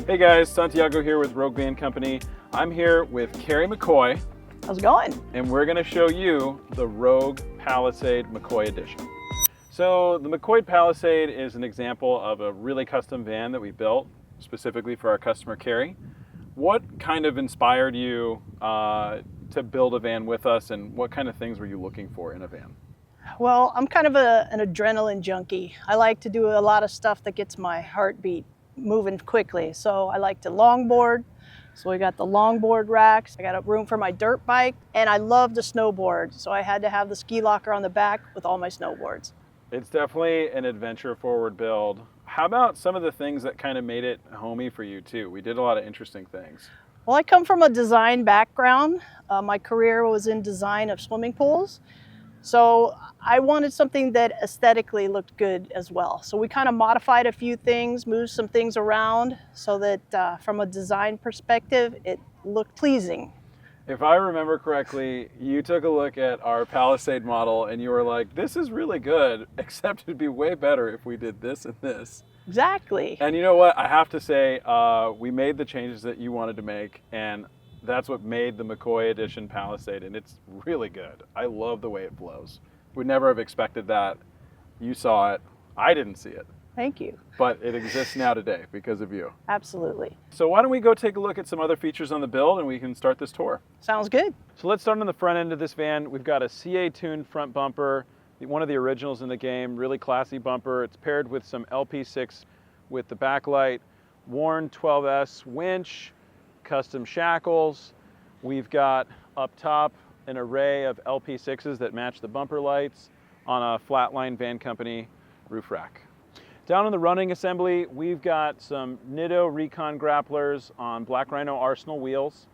Hey guys, Santiago here with Rogue Van Company. I'm here with Carrie McCoy, How's it going? and we're going to show you the Rogue Palisade McCoy Edition. So the McCoy Palisade is an example of a really custom van that we built specifically for our customer Carrie. What kind of inspired you to build a van with us, and what kind of things were you looking for in a van? Well, I'm kind of an adrenaline junkie. I like to do a lot of stuff that gets my heartbeat moving quickly. So I like to longboard. So we got the longboard racks. I got a room for my dirt bike, and I love to snowboard. So I had to have the ski locker on the back with all my snowboards. It's definitely an adventure forward build. How about some of the things that kind of made it homey for you too? We did a lot of interesting things. Well, I come from a design background. My career was in design of swimming pools. So I wanted something that aesthetically looked good as well. So we kind of modified a few things, moved some things around so that from a design perspective, it looked pleasing. If I remember correctly, you took a look at our Palisade model and you were like, this is really good, except it'd be way better if we did this and this. Exactly. And you know what? I have to say, we made the changes that you wanted to make, and that's what made the McCoy Edition Palisade, and it's really good. I love the way it flows. Would never have expected that. You saw it. I didn't see it. Thank you. But it exists now today because of you. Absolutely. So why don't we go take a look at some other features on the build and we can start this tour. Sounds good. So let's start on the front end of this van. We've got a CA-tuned front bumper, one of the originals in the game, really classy bumper. It's paired with some LP6 with the backlight, Warn 12S winch, custom shackles. We've got up top an array of LP6s that match the bumper lights on a flatline Van Company roof rack. Down on the running assembly, we've got some Nitto Recon grapplers on Black Rhino Arsenal wheels.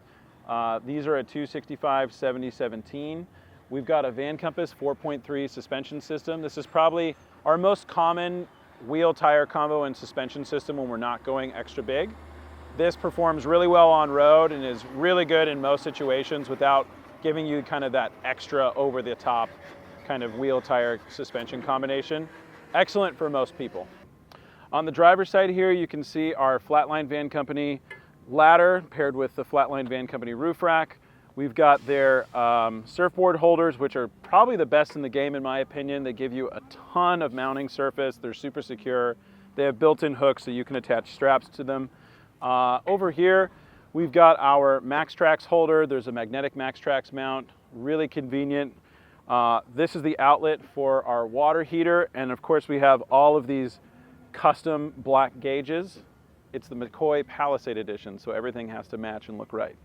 These are a 265/70/17. We've got a Van Compass 4.3 suspension system. This is probably our most common wheel tire combo and suspension system when we're not going extra big. This performs really well on road and is really good in most situations without giving you kind of that extra over the top kind of wheel tire suspension combination. Excellent for most people. On the driver's side here, you can see our Flatline Van Company ladder paired with the Flatline Van Company roof rack. We've got their surfboard holders, which are probably the best in the game in my opinion. They give you a ton of mounting surface. They're super secure. They have built-in hooks so you can attach straps to them. Over here, we've got our MaxTrax holder. There's a magnetic MaxTrax mount, really convenient. This is the outlet for our water heater, and of course we have all of these custom black gauges. It's the McCoy Palisade Edition, so everything has to match and look right.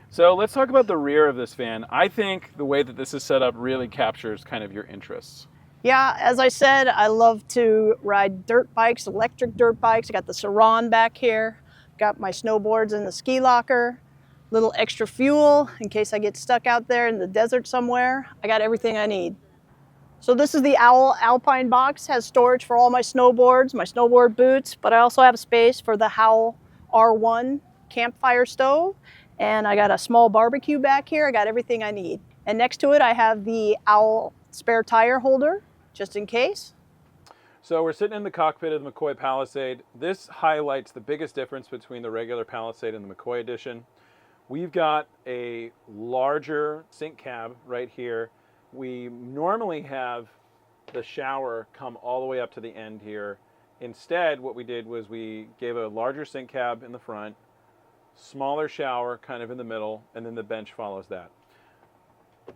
So let's talk about the rear of this van. I think the way that this is set up really captures kind of your interests. Yeah, as I said, I love to ride dirt bikes, electric dirt bikes. I got the Saran back here, got my snowboards in the ski locker, little extra fuel in case I get stuck out there in the desert somewhere. I got everything I need. So this is the Owl Alpine box, has storage for all my snowboards, my snowboard boots, but I also have space for the Howl R1 campfire stove, and I got a small barbecue back here. I got everything I need. And next to it, I have the Owl spare tire holder, just in case. So we're sitting in the cockpit of the McCoy Palisade. This highlights the biggest difference between the regular Palisade and the McCoy Edition. We've got a larger sink cab right here. We normally have the shower come all the way up to the end here. Instead, what we did was we gave a larger sink cab in the front, smaller shower kind of in the middle, and then the bench follows that.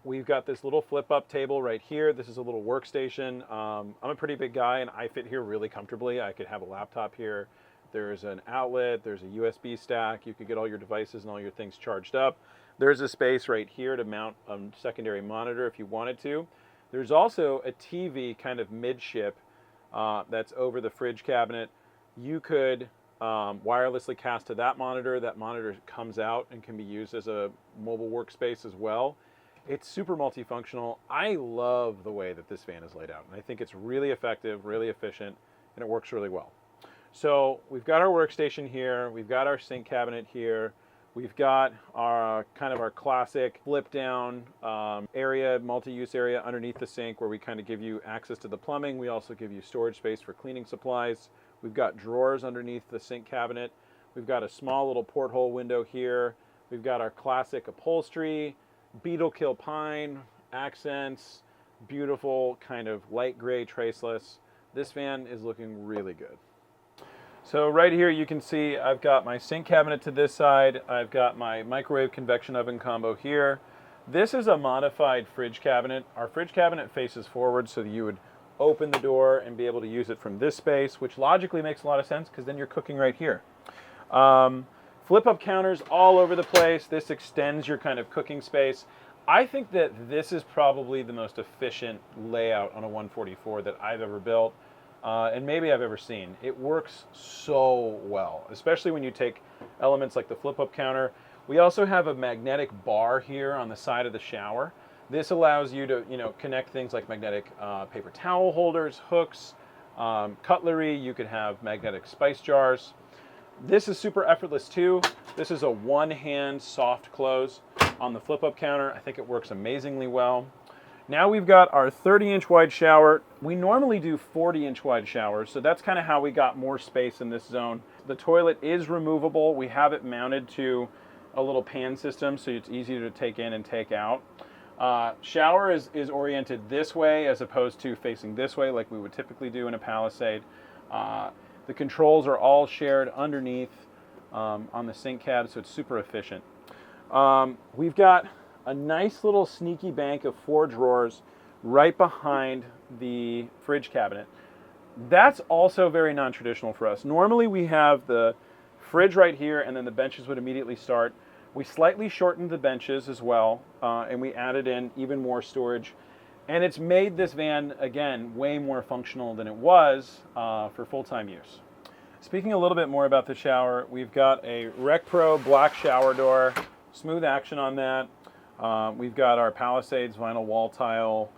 We've got this little flip-up table right here. This is a little workstation. I'm a pretty big guy, and I fit here really comfortably. I could have a laptop here. There's an outlet. There's a USB stack. You could get all your devices and all your things charged up. There's a space right here to mount a secondary monitor if you wanted to. There's also a TV kind of midship that's over the fridge cabinet. You could wirelessly cast to that monitor. That monitor comes out and can be used as a mobile workspace as well. It's super multifunctional. I love the way that this van is laid out, and I think it's really effective, really efficient, and it works really well. So we've got our workstation here, we've got our sink cabinet here, we've got our kind of our classic flip down area, multi-use area underneath the sink where we kind of give you access to the plumbing. We also give you storage space for cleaning supplies. We've got drawers underneath the sink cabinet. We've got a small little porthole window here. We've got our classic upholstery, beetle kill pine, accents, beautiful kind of light gray traceless. This van is looking really good. So right here you can see I've got my sink cabinet to this side. I've got my microwave convection oven combo here. This is a modified fridge cabinet. Our fridge cabinet faces forward so that you would open the door and be able to use it from this space, which logically makes a lot of sense because then you're cooking right here. Flip-up counters all over the place. This extends your kind of cooking space. I think that this is probably the most efficient layout on a 144 that I've ever built. And maybe I've ever seen. It works so well, especially when you take elements like the flip-up counter. We also have a magnetic bar here on the side of the shower. This allows you to, connect things like magnetic paper towel holders, hooks, cutlery. You could have magnetic spice jars. This is super effortless too. This is a one-hand soft close on the flip-up counter. I think it works amazingly well. Now we've got our 30-inch wide shower. We normally do 40-inch wide showers, so that's kind of how we got more space in this zone. The toilet is removable. We have it mounted to a little pan system, so it's easy to take in and take out. Shower is oriented this way as opposed to facing this way like we would typically do in a Palisade. The controls are all shared underneath on the sink cab, so it's super efficient. We've got a nice little sneaky bank of 4 drawers right behind the fridge cabinet. That's also very non-traditional for us. Normally we have the fridge right here and then the benches would immediately start. We slightly shortened the benches as well, and we added in even more storage. And it's made this van, again, way more functional than it was for full-time use. Speaking a little bit more about the shower, we've got a Rec Pro black shower door, smooth action on that. We've got our Palisades vinyl wall tile,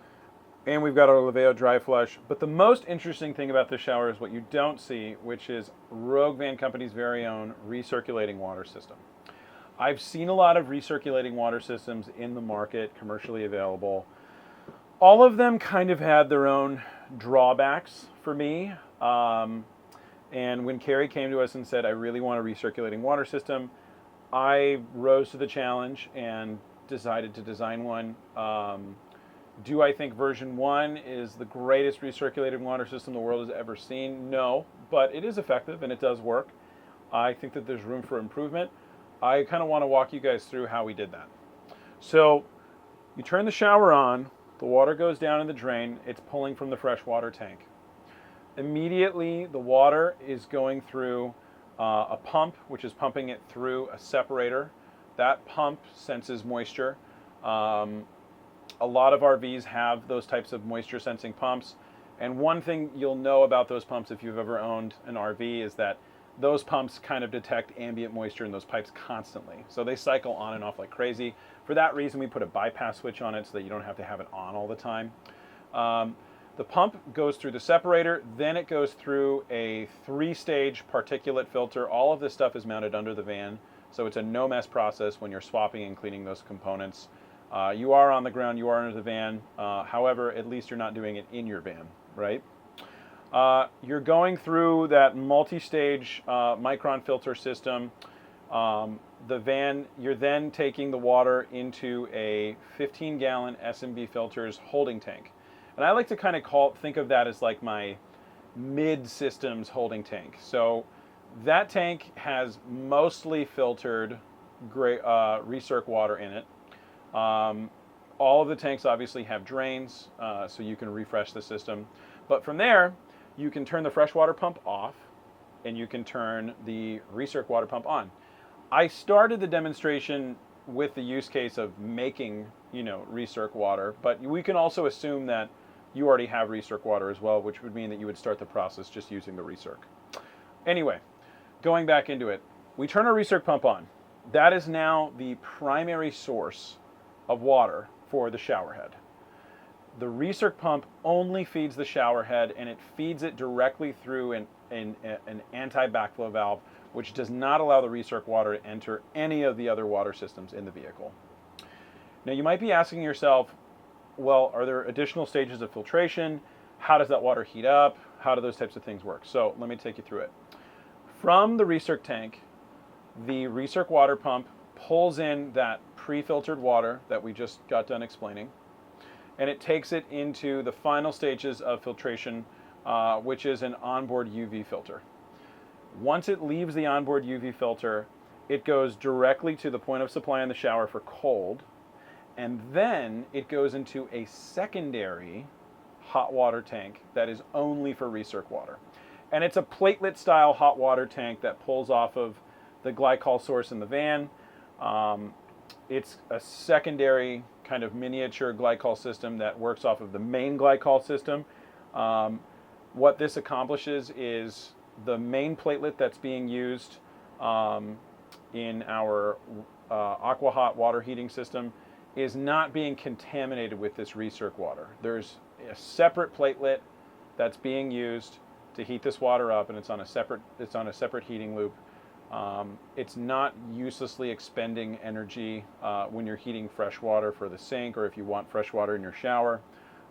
and we've got our Laveo dry flush. But the most interesting thing about this shower is what you don't see, which is Rogue Van Company's very own recirculating water system. I've seen a lot of recirculating water systems in the market, commercially available. All of them kind of had their own drawbacks for me. And when Carrie came to us and said, I really want a recirculating water system, I rose to the challenge and decided to design one. Do I think version 1 is the greatest recirculating water system the world has ever seen? No, but it is effective and it does work. I think that there's room for improvement. I kind of want to walk you guys through how we did that. So you turn the shower on, the water goes down in the drain, it's pulling from the freshwater tank. Immediately the water is going through a pump, which is pumping it through a separator. That pump senses moisture. A lot of RVs have those types of moisture sensing pumps. And one thing you'll know about those pumps if you've ever owned an RV is that those pumps kind of detect ambient moisture in those pipes constantly. So they cycle on and off like crazy. For that reason, we put a bypass switch on it so that you don't have to have it on all the time. The pump goes through the separator, then it goes through a 3-stage particulate filter. All of this stuff is mounted under the van, so it's a no-mess process when you're swapping and cleaning those components. You are on the ground, you are under the van. However, at least you're not doing it in your van, right? You're going through that multi-stage micron filter system. The van, you're then taking the water into a 15-gallon S&B filters holding tank. And I like to kind of think of that as like my mid-systems holding tank. So that tank has mostly filtered recirc water in it. All of the tanks obviously have drains, so you can refresh the system. But from there, you can turn the freshwater pump off, and you can turn the recirc water pump on. I started the demonstration with the use case of making, recirc water, but we can also assume that you already have recirc water as well, which would mean that you would start the process just using the recirc. Anyway, going back into it, we turn our recirc pump on. That is now the primary source of water for the shower head. The recirc pump only feeds the shower head, and it feeds it directly through an anti-backflow valve, which does not allow the recirc water to enter any of the other water systems in the vehicle. Now you might be asking yourself, well, are there additional stages of filtration? How does that water heat up? How do those types of things work? So let me take you through it. From the recirc tank, the Recirc water pump pulls in that pre-filtered water that we just got done explaining, and it takes it into the final stages of filtration, which is an onboard UV filter. Once it leaves the onboard UV filter, it goes directly to the point of supply in the shower for cold, and then it goes into a secondary hot water tank that is only for Recirc water. And it's a platelet style hot water tank that pulls off of the glycol source in the van. It's a secondary kind of miniature glycol system that works off of the main glycol system. What this accomplishes is the main platelet that's being used in our aqua hot water heating system is not being contaminated with this Recirc water. There's a separate platelet that's being used to heat this water up, and it's on a separate heating loop. It's not uselessly expending energy when you're heating fresh water for the sink, or if you want fresh water in your shower.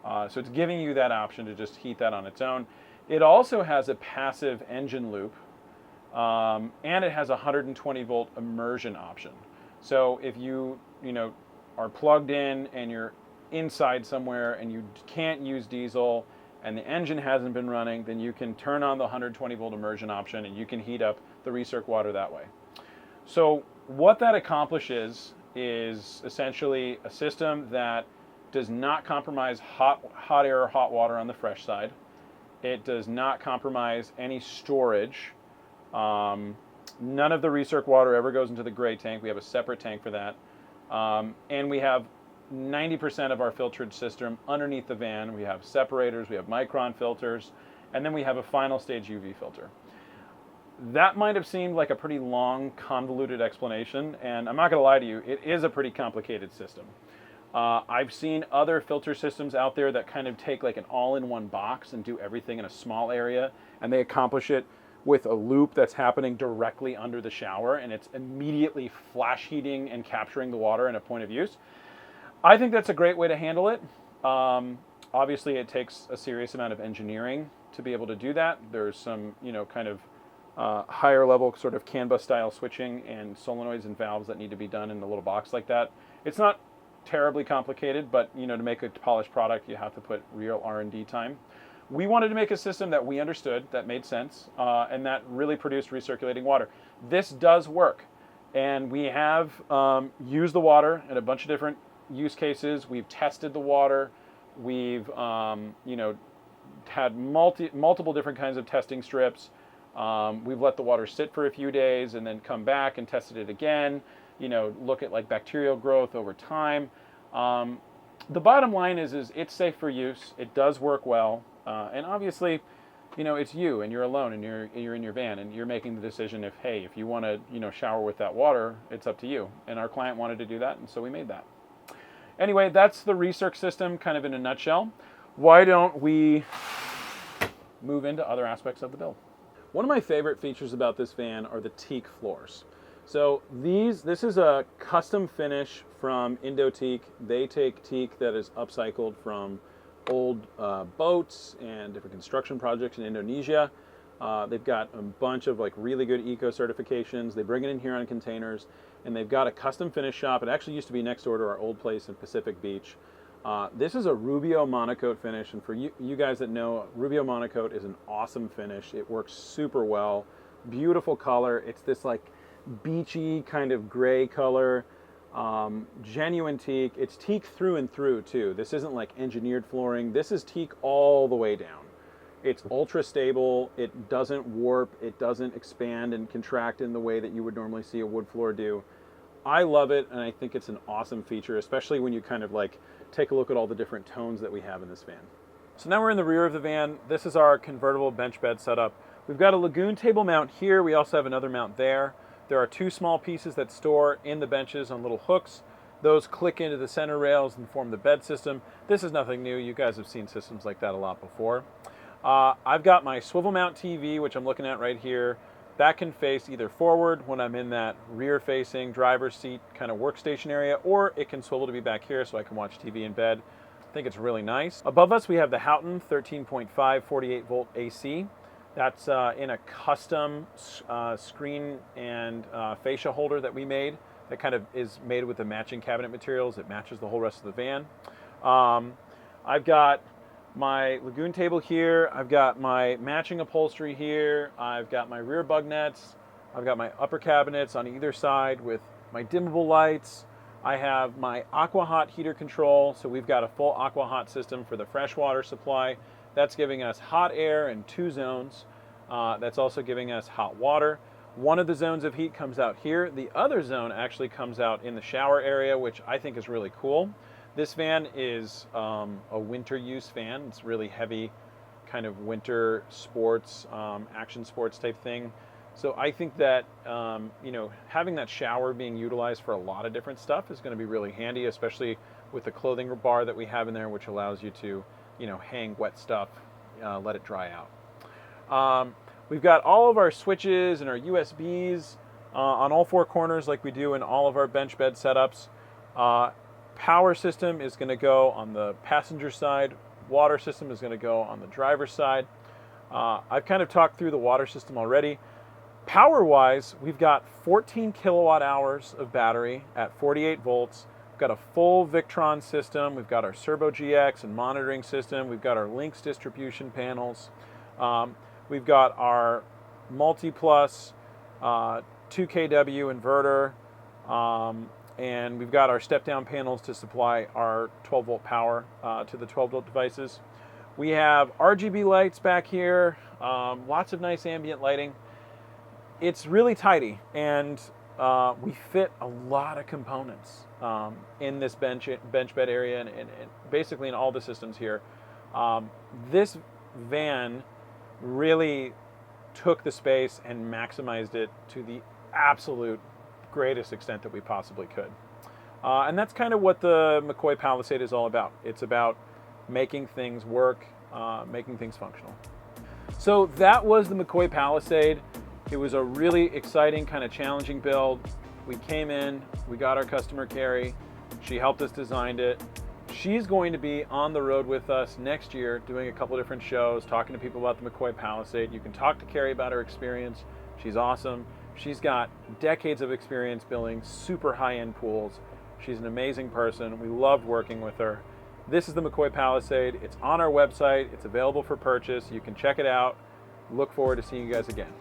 So it's giving you that option to just heat that on its own. It also has a passive engine loop, and it has a 120 volt immersion option. So if you are plugged in and you're inside somewhere and you can't use diesel and the engine hasn't been running, then you can turn on the 120 volt immersion option and you can heat up the Recirc water that way. So what that accomplishes is essentially a system that does not compromise hot air or hot water on the fresh side. It does not compromise any storage. None of the Recirc water ever goes into the gray tank. We have a separate tank for that. And we have 90% of our filtered system underneath the van. We have separators, we have micron filters, and then we have a final stage UV filter. That might have seemed like a pretty long, convoluted explanation, and I'm not going to lie to you, it is a pretty complicated system. I've seen other filter systems out there that kind of take like an all-in-one box and do everything in a small area, and they accomplish it with a loop that's happening directly under the shower, and it's immediately flash heating and capturing the water in a point of use. I think that's a great way to handle it. Obviously, it takes a serious amount of engineering to be able to do that. There's some, kind of higher level sort of CAN bus style switching and solenoids and valves that need to be done in a little box like that. It's not terribly complicated, but to make a polished product, you have to put real R&D time. We wanted to make a system that we understood, that made sense, and that really produced recirculating water. This does work, and we have used the water in a bunch of different use cases. We've tested the water. We've had multiple different kinds of testing strips. We've let the water sit for a few days and then come back and tested it again. Look at like bacterial growth over time. The bottom line is it's safe for use. It does work well. And obviously, it's you and you're alone and you're in your van and you're making the decision if you want to, shower with that water, it's up to you. And our client wanted to do that, and so we made that. Anyway, that's the Recirc system kind of in a nutshell. Why don't we move into other aspects of the build? One of my favorite features about this van are the teak floors. So this is a custom finish from Indoteak. They take teak that is upcycled from old boats and different construction projects in Indonesia. They've got a bunch of like really good eco certifications. They bring it in here on containers, and they've got a custom finish shop. It actually used to be next door to our old place in Pacific Beach. This is a Rubio monocoat finish, and for you guys that know, Rubio monocoat is an awesome finish. It works super well. Beautiful color. It's this like beachy kind of gray color. Genuine teak. It's teak through and through too. This isn't like engineered flooring. This is teak all the way down. It's ultra stable. It doesn't warp. It doesn't expand and contract in the way that you would normally see a wood floor do. I love it, and I think it's an awesome feature, especially when you kind of like take a look at all the different tones that we have in this van. So now we're in the rear of the van. This is our convertible bench bed setup. We've got a Lagoon table mount here. We also have another mount there. There are two small pieces that store in the benches on little hooks. Those click into the center rails and form the bed system. This is nothing new. You guys have seen systems like that a lot before. I've got my swivel mount TV, which I'm looking at right here. That can face either forward when I'm in that rear-facing driver's seat kind of workstation area, or it can swivel to be back here so I can watch TV in bed. I think it's really nice. Above us, we have the Houghton 13.5 48 volt AC. That's in a custom screen and fascia holder that we made that kind of is made with the matching cabinet materials. It matches the whole rest of the van. I've got my lagoon table here. I've got my matching upholstery here. I've got my rear bug nets. I've got my upper cabinets on either side with my dimmable lights. I have my aqua hot heater control. So we've got a full aqua hot system for the freshwater supply. That's giving us hot air in 2 zones. That's also giving us hot water. One of the zones of heat comes out here. The other zone actually comes out in the shower area, which I think is really cool. This van is a winter use van. It's really heavy, kind of winter sports, action sports type thing. So I think that you know, having that shower being utilized for a lot of different stuff is going to be really handy, especially with the clothing bar that we have in there, which allows you to, you know, hang wet stuff, let it dry out. We've got all of our switches and our USBs on all 4 corners, like we do in all of our bench bed setups. Power system is going to go on the passenger side. Water system is going to go on the driver's side. I've kind of talked through the water system already. Power-wise, we've got 14 kilowatt hours of battery at 48 volts. We've got a full Victron system. We've got our Serbo GX and monitoring system. We've got our Lynx distribution panels. We've got our multi-plus 2 kW inverter. And we've got our step-down panels to supply our 12-volt power to the 12-volt devices. We have RGB lights back here, lots of nice ambient lighting. It's really tidy, and we fit a lot of components in this bench bed area and basically in all the systems here. This van really took the space and maximized it to the absolute greatest extent that we possibly could. And that's kind of what the McCoy Palisade is all about. It's about making things work, making things functional. So that was the McCoy Palisade. It was a really exciting, kind of challenging build. We came in, we got our customer Carrie. She helped us design it. She's going to be on the road with us next year doing a couple different shows, talking to people about the McCoy Palisade. You can talk to Carrie about her experience. She's awesome. She's got decades of experience building super high-end pools. She's an amazing person. We loved working with her. This is the McCoy Palisade. It's on our website. It's available for purchase. You can check it out. Look forward to seeing you guys again.